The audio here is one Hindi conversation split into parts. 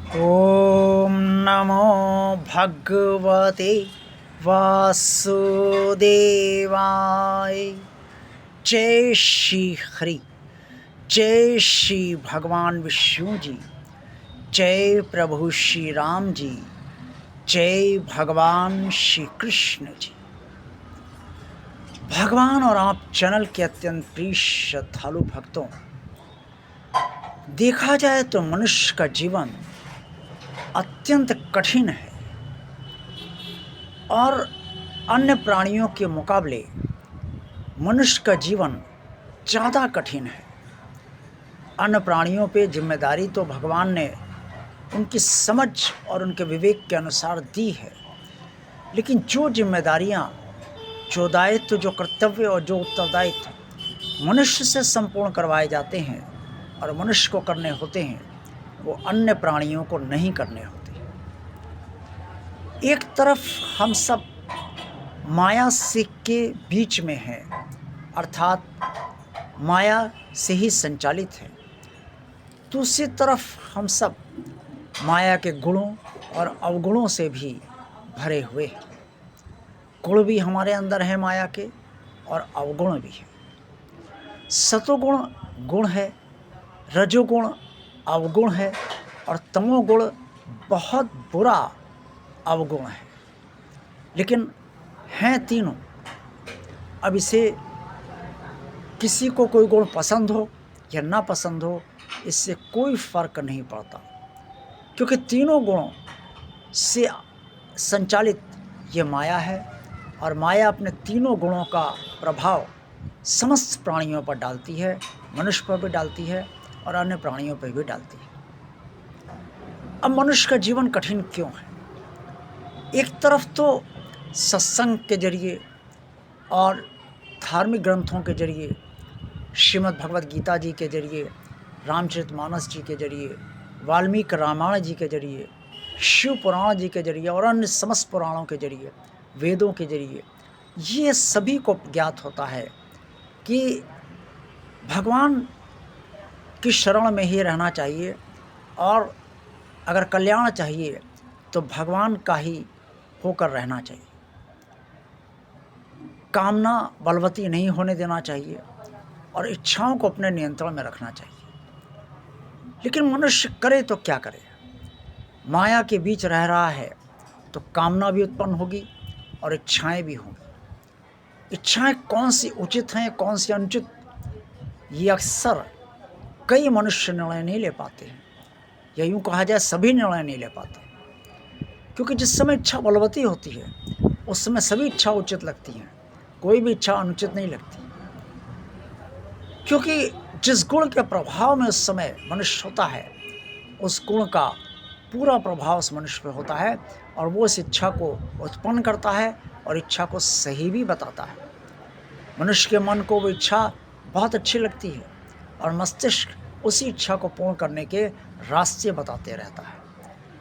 ॐ नमो भगवते वासुदेवाय। जय श्री हरि, जय श्री भगवान विष्णु जी, जय प्रभु श्री राम जी, जय भगवान श्री कृष्ण जी। भगवान और आप चैनल के अत्यंत प्रिय श्रद्धालु भक्तों, देखा जाए तो मनुष्य का जीवन अत्यंत कठिन है और अन्य प्राणियों के मुकाबले मनुष्य का जीवन ज़्यादा कठिन है। अन्य प्राणियों पे जिम्मेदारी तो भगवान ने उनकी समझ और उनके विवेक के अनुसार दी है, लेकिन जो जिम्मेदारियाँ, जो दायित्व, जो कर्तव्य और जो उत्तरदायित्व मनुष्य से संपूर्ण करवाए जाते हैं और मनुष्य को करने होते हैं, वो अन्य प्राणियों को नहीं करने होते। एक तरफ हम सब माया से के बीच में हैं, अर्थात माया से ही संचालित है। दूसरी तरफ हम सब माया के गुणों और अवगुणों से भी भरे हुए हैं। गुण भी हमारे अंदर है माया के और अवगुण भी है। सतोगुण गुण है, रजोगुण अवगुण है और तमोगुण बहुत बुरा अवगुण है, लेकिन हैं तीनों। अब इसे किसी को कोई गुण पसंद हो या ना पसंद हो, इससे कोई फर्क नहीं पड़ता, क्योंकि तीनों गुणों से संचालित ये माया है और माया अपने तीनों गुणों का प्रभाव समस्त प्राणियों पर डालती है, मनुष्य पर भी डालती है और अन्य प्राणियों पर भी डालती है। अब मनुष्य का जीवन कठिन क्यों है? एक तरफ तो सत्संग के जरिए और धार्मिक ग्रंथों के जरिए, श्रीमद् भगवद गीता जी के जरिए, रामचरितमानस जी के जरिए, वाल्मीकि रामायण जी के जरिए, शिव पुराण जी के जरिए और अन्य समस्त पुराणों के जरिए, वेदों के जरिए ये सभी को ज्ञात होता है कि भगवान की शरण में ही रहना चाहिए और अगर कल्याण चाहिए तो भगवान का ही होकर रहना चाहिए। कामना बलवती नहीं होने देना चाहिए और इच्छाओं को अपने नियंत्रण में रखना चाहिए। लेकिन मनुष्य करे तो क्या करे? माया के बीच रह रहा है तो कामना भी उत्पन्न होगी और इच्छाएं भी होंगी। इच्छाएं कौन सी उचित हैं, कौन सी अनुचित, ये अक्सर कई मनुष्य निर्णय नहीं ले पाते हैं, या यूँ कहा जाए सभी निर्णय नहीं ले पाते, क्योंकि जिस समय इच्छा बलवती होती है उस समय सभी इच्छा उचित लगती हैं, कोई भी इच्छा अनुचित नहीं लगती, क्योंकि जिस गुण के प्रभाव में उस समय मनुष्य होता है उस गुण का पूरा प्रभाव उस मनुष्य पर होता है और वो इस इच्छा को उत्पन्न करता है और इच्छा को सही भी बताता है। मनुष्य के मन को वो इच्छा बहुत अच्छी लगती है और मस्तिष्क उसी इच्छा को पूर्ण करने के रास्ते बताते रहता है,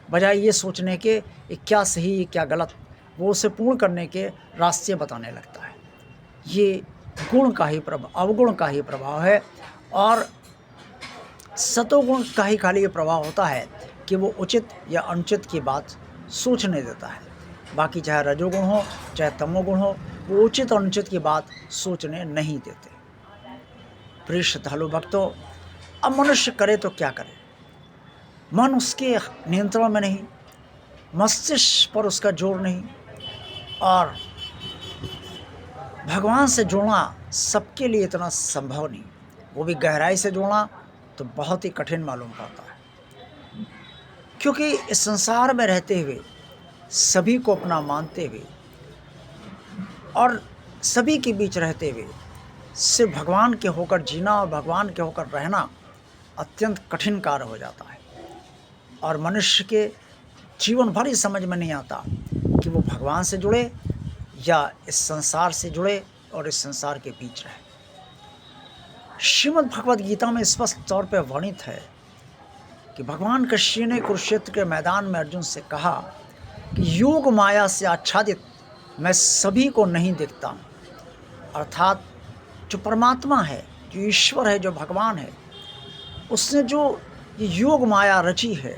बजाय ये सोचने के क्या सही क्या गलत, वो उसे पूर्ण करने के रास्ते बताने लगता है। ये गुण का ही प्रभाव, अवगुण का ही प्रभाव है और सतोगुण का ही खाली ये प्रभाव होता है कि वो उचित या अनुचित की बात सोचने देता है। बाकी चाहे रजोगुण हो चाहे तमोगुण हो, वो उचित और अनुचित की बात सोचने नहीं देते। प्रिय श्रद्धालु भक्तों, अब मनुष्य करे तो क्या करे? मन उसके नियंत्रण में नहीं, मस्तिष्क पर उसका जोर नहीं और भगवान से जुड़ना सबके लिए इतना संभव नहीं, वो भी गहराई से जुड़ना तो बहुत ही कठिन मालूम पड़ता है, क्योंकि इस संसार में रहते हुए सभी को अपना मानते हुए और सभी के बीच रहते हुए सिर्फ भगवान के होकर जीना और भगवान के होकर रहना अत्यंत कठिन कार्य हो जाता है और मनुष्य के जीवन भर ही समझ में नहीं आता कि वो भगवान से जुड़े या इस संसार से जुड़े और इस संसार के बीच रहे। श्रीमद् भगवद गीता में स्पष्ट तौर पर वर्णित है कि भगवान कृष्ण ने कुरुक्षेत्र के मैदान में अर्जुन से कहा कि योग माया से आच्छादित मैं सभी को नहीं देखता, अर्थात जो परमात्मा है, जो ईश्वर है, जो भगवान है, उसने जो ये योग माया रची है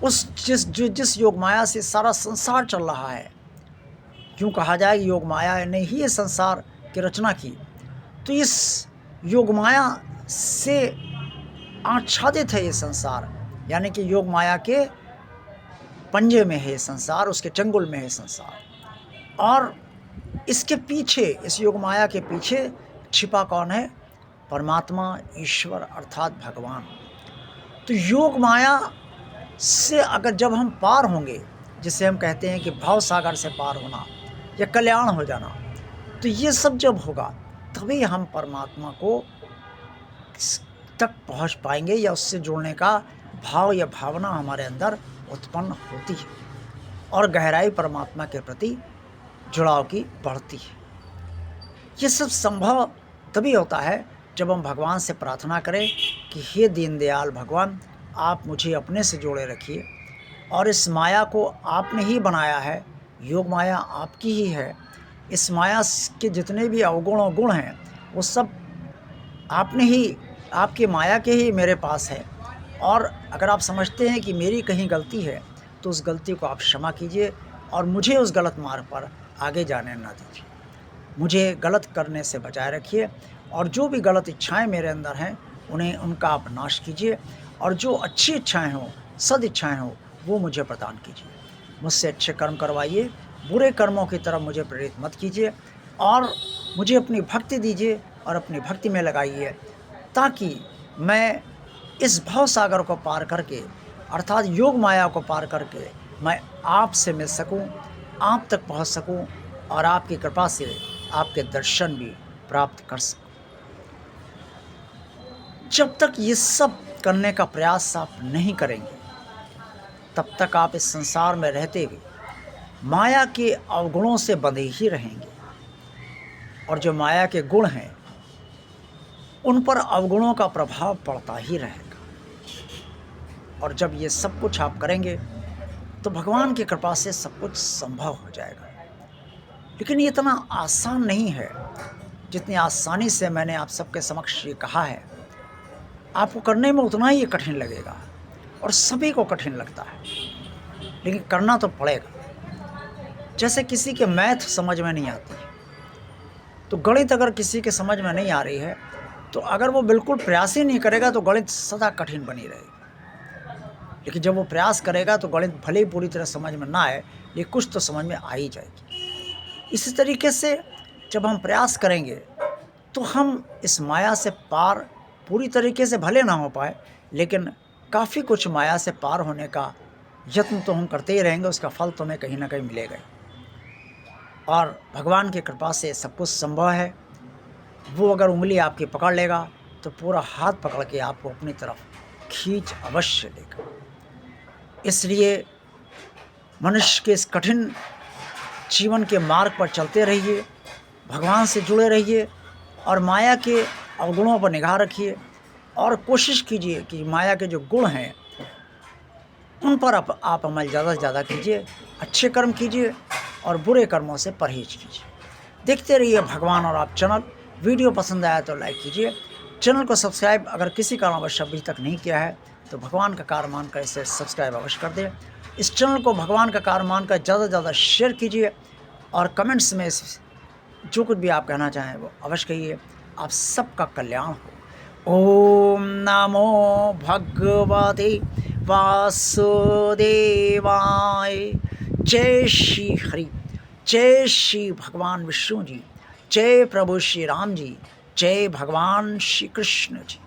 जिस योग माया से सारा संसार चल रहा है, क्यों कहा जाए योग माया ने ही ये संसार की रचना की, तो इस योग माया से आच्छादित है ये संसार, यानी कि योग माया के पंजे में है ये संसार, उसके चंगुल में है संसार। और इसके पीछे, इस योग माया के पीछे छिपा कौन है? परमात्मा, ईश्वर अर्थात भगवान। तो योग माया से अगर जब हम पार होंगे, जिसे हम कहते हैं कि भाव सागर से पार होना या कल्याण हो जाना, तो ये सब जब होगा तभी हम परमात्मा को तक पहुंच पाएंगे, या उससे जुड़ने का भाव या भावना हमारे अंदर उत्पन्न होती है और गहराई परमात्मा के प्रति जुड़ाव की बढ़ती है। ये सब संभव तभी होता है जब हम भगवान से प्रार्थना करें कि हे दीनदयाल भगवान, आप मुझे अपने से जोड़े रखिए, और इस माया को आपने ही बनाया है, योग माया आपकी ही है। इस माया के जितने भी अवगुण और गुण हैं वो सब आपने ही, आपके माया के ही मेरे पास है। और अगर आप समझते हैं कि मेरी कहीं गलती है तो उस गलती को आप क्षमा कीजिए और मुझे उस गलत मार्ग पर आगे जाने ना दीजिए, मुझे गलत करने से बचाए रखिए, और जो भी गलत इच्छाएं मेरे अंदर हैं उनका आप नाश कीजिए, और जो अच्छी इच्छाएं हों, सद इच्छाएं हों, वो मुझे प्रदान कीजिए। मुझसे अच्छे कर्म करवाइए, बुरे कर्मों की तरफ मुझे प्रेरित मत कीजिए, और मुझे अपनी भक्ति दीजिए और अपनी भक्ति में लगाइए, ताकि मैं इस भव सागर को पार करके, अर्थात योग माया को पार करके, मैं आपसे मिल सकूं, आप तक पहुंच सकूं, और आपकी कृपा से आपके दर्शन भी प्राप्त कर सकूं। जब तक ये सब करने का प्रयास आप नहीं करेंगे, तब तक आप इस संसार में रहते हुए माया के अवगुणों से बंधे ही रहेंगे, और जो माया के गुण हैं उन पर अवगुणों का प्रभाव पड़ता ही रहेगा। और जब ये सब कुछ आप करेंगे तो भगवान की कृपा से सब कुछ संभव हो जाएगा। लेकिन ये इतना आसान नहीं है जितनी आसानी से मैंने आप सबके समक्ष ये कहा है। आपको करने में उतना ही कठिन लगेगा, और सभी को कठिन लगता है, लेकिन करना तो पड़ेगा। जैसे किसी के मैथ समझ में नहीं आती, तो गणित अगर किसी के समझ में नहीं आ रही है, तो अगर वो बिल्कुल प्रयास ही नहीं करेगा तो गणित सदा कठिन बनी रहेगी। लेकिन जब वो प्रयास करेगा तो गणित भले ही पूरी तरह समझ में ना आए, लेकिन कुछ तो समझ में आ ही जाएगी। इसी तरीके से जब हम प्रयास करेंगे तो हम इस माया से पार पूरी तरीके से भले ना हो पाए, लेकिन काफ़ी कुछ माया से पार होने का यत्न तो हम करते ही रहेंगे, उसका फल तो हमें कहीं ना कहीं मिलेगा। और भगवान की कृपा से सब कुछ संभव है। वो अगर उंगली आपकी पकड़ लेगा तो पूरा हाथ पकड़ के आपको अपनी तरफ खींच अवश्य लेगा। इसलिए मनुष्य के इस कठिन जीवन के मार्ग पर चलते रहिए, भगवान से जुड़े रहिए, और माया के अवगुणों पर निगाह रखिए, और कोशिश कीजिए कि माया के जो गुण हैं उन पर आप अमल ज़्यादा से ज़्यादा कीजिए, अच्छे कर्म कीजिए और बुरे कर्मों से परहेज कीजिए। देखते रहिए भगवान और आप चैनल। वीडियो पसंद आया तो लाइक कीजिए, चैनल को सब्सक्राइब अगर किसी कारणवश अभी तक नहीं किया है तो भगवान का कार्य मानकर इसे सब्सक्राइब अवश्य कर दें। इस चैनल को भगवान का कार्य मानकर ज़्यादा से ज़्यादा शेयर कीजिए, और कमेंट्स में जो कुछ भी आप कहना चाहें वो अवश्य कहिए। आप सबका कल्याण हो। ओम नमो भगवते वासुदेवाय। जय श्री हरि, जय श्री भगवान विष्णु जी, जय प्रभु श्री राम जी, जय भगवान श्री कृष्ण जी।